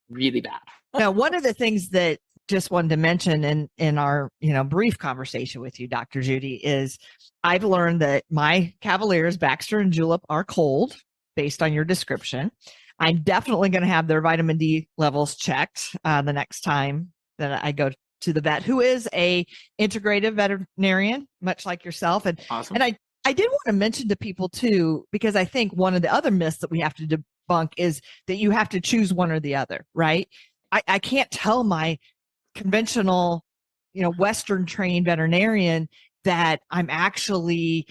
really bad. Now, one of the things that just wanted to mention in our brief conversation with you, Dr. Judy, is I've learned that my Cavaliers, Baxter and Julep, are cold based on your description. I'm definitely going to have their vitamin D levels checked the next time that I go to the vet, who is a integrative veterinarian, much like yourself. And Awesome. And I did want to mention to people too, because I think one of the other myths that we have to debunk is that you have to choose one or the other, right? I can't tell my conventional, Western trained veterinarian that I'm actually,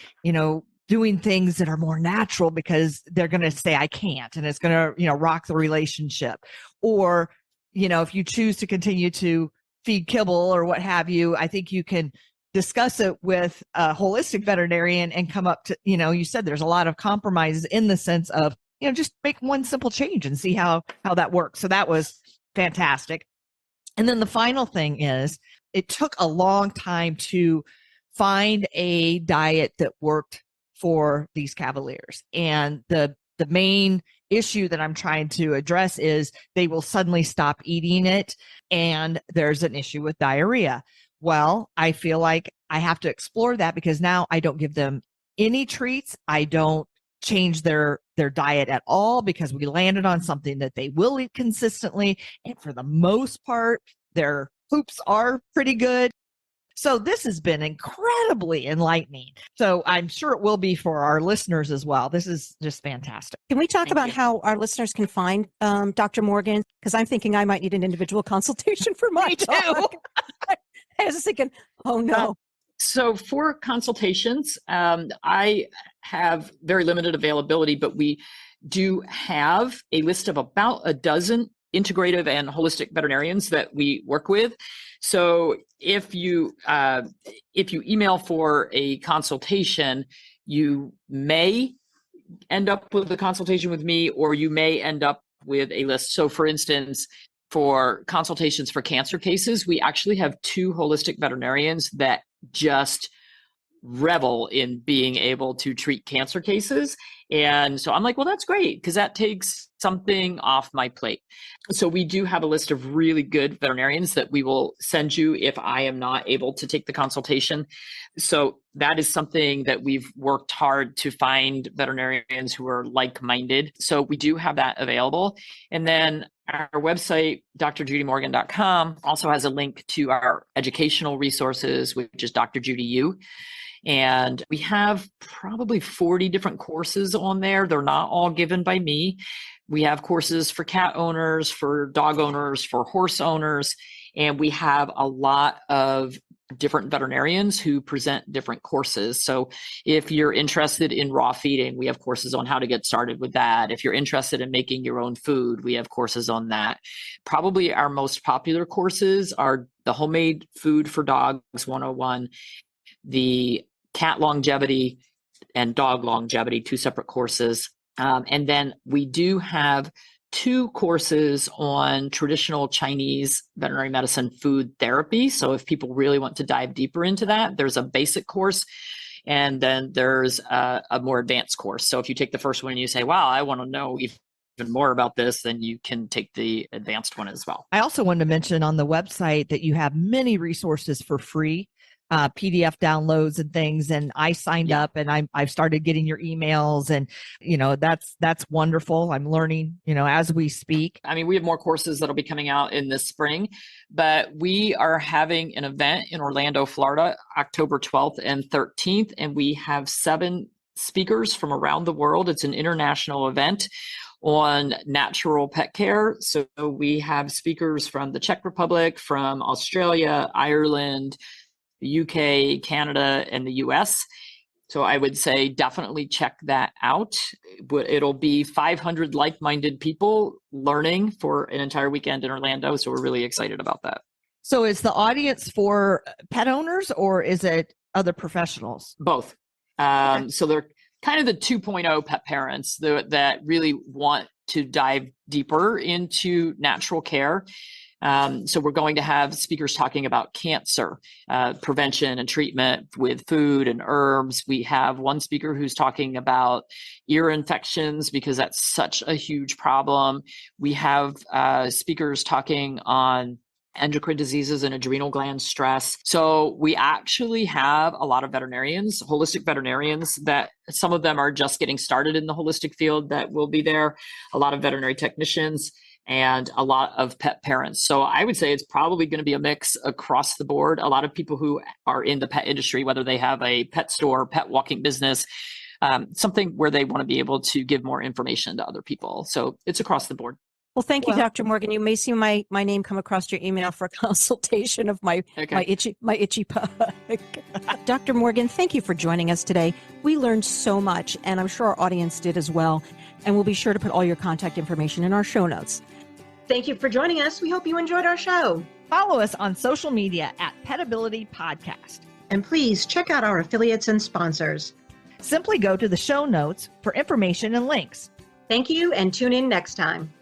doing things that are more natural, because they're going to say I can't, and it's going to, rock the relationship. Or, if you choose to continue to feed kibble or what have you, I think you can discuss it with a holistic veterinarian and come up to, you said there's a lot of compromises in the sense of, just make one simple change and see how that works. So that was fantastic. And then the final thing is, it took a long time to find a diet that worked for these Cavaliers. And the main issue that I'm trying to address is they will suddenly stop eating it, and there's an issue with diarrhea. Well, I feel like I have to explore that, because now I don't give them any treats. I don't change their diet at all, because we landed on something that they will eat consistently. And for the most part, their poops are pretty good. So this has been incredibly enlightening. So I'm sure it will be for our listeners as well. This is just fantastic. Can we talk Thank about you. how our listeners can find Dr. Morgan? Because I'm thinking I might need an individual consultation for my dog. I was thinking, oh no. So for consultations, I have very limited availability, but we do have a list of about a dozen integrative and holistic veterinarians that we work with. So if you email for a consultation, you may end up with a consultation with me, or you may end up with a list. So for instance, for consultations for cancer cases, we actually have 2 holistic veterinarians that just revel in being able to treat cancer cases. And so I'm like, well, that's great, because that takes something off my plate. So we do have a list of really good veterinarians that we will send you if I am not able to take the consultation. So that is something that we've worked hard to find veterinarians who are like-minded. So we do have that available. And then our website, drjudymorgan.com, also has a link to our educational resources, which is Dr. Judy U. And we have probably 40 different courses on there. They're not all given by me. We have courses for cat owners, for dog owners, for horse owners, and we have a lot of different veterinarians who present different courses. So if you're interested in raw feeding, we have courses on how to get started with that. If you're interested in making your own food, we have courses on that. Probably our most popular courses are the Homemade Food for Dogs 101, the Cat Longevity and Dog Longevity, 2 separate courses. And then we do have 2 courses on traditional Chinese veterinary medicine food therapy. So if people really want to dive deeper into that, there's a basic course, and then there's a more advanced course. So if you take the first one and you say, wow, I want to know even more about this, then you can take the advanced one as well. I also wanted to mention on the website that you have many resources for free, PDF downloads and things. And I signed up, and I've started getting your emails, and, that's wonderful. I'm learning, as we speak. I mean, we have more courses that'll be coming out in this spring, but we are having an event in Orlando, Florida, October 12th and 13th. And we have 7 speakers from around the world. It's an international event on natural pet care. So we have speakers from the Czech Republic, from Australia, Ireland, the UK, Canada, and the US. So I would say definitely check that out. It'll be 500 like-minded people learning for an entire weekend in Orlando. So we're really excited about that. So is the audience for pet owners, or is it other professionals? Both. So they're kind of the 2.0 pet parents that really want to dive deeper into natural care. So we're going to have speakers talking about cancer, prevention and treatment with food and herbs. We have one speaker who's talking about ear infections because that's such a huge problem. We have speakers talking on endocrine diseases and adrenal gland stress. So we actually have a lot of veterinarians, holistic veterinarians, that some of them are just getting started in the holistic field that will be there, a lot of veterinary technicians, and a lot of pet parents. So I would say it's probably going to be a mix across the board. A lot of people who are in the pet industry, whether they have a pet store, pet walking business, something where they want to be able to give more information to other people. So it's across the board. Well, thank you, Dr. Morgan. You may see my name come across your email for a consultation of my itchy pug. Dr. Morgan, thank you for joining us today. We learned so much, and I'm sure our audience did as well. And we'll be sure to put all your contact information in our show notes. Thank you for joining us. We hope you enjoyed our show. Follow us on social media at Petability Podcast. And please check out our affiliates and sponsors. Simply go to the show notes for information and links. Thank you, and tune in next time.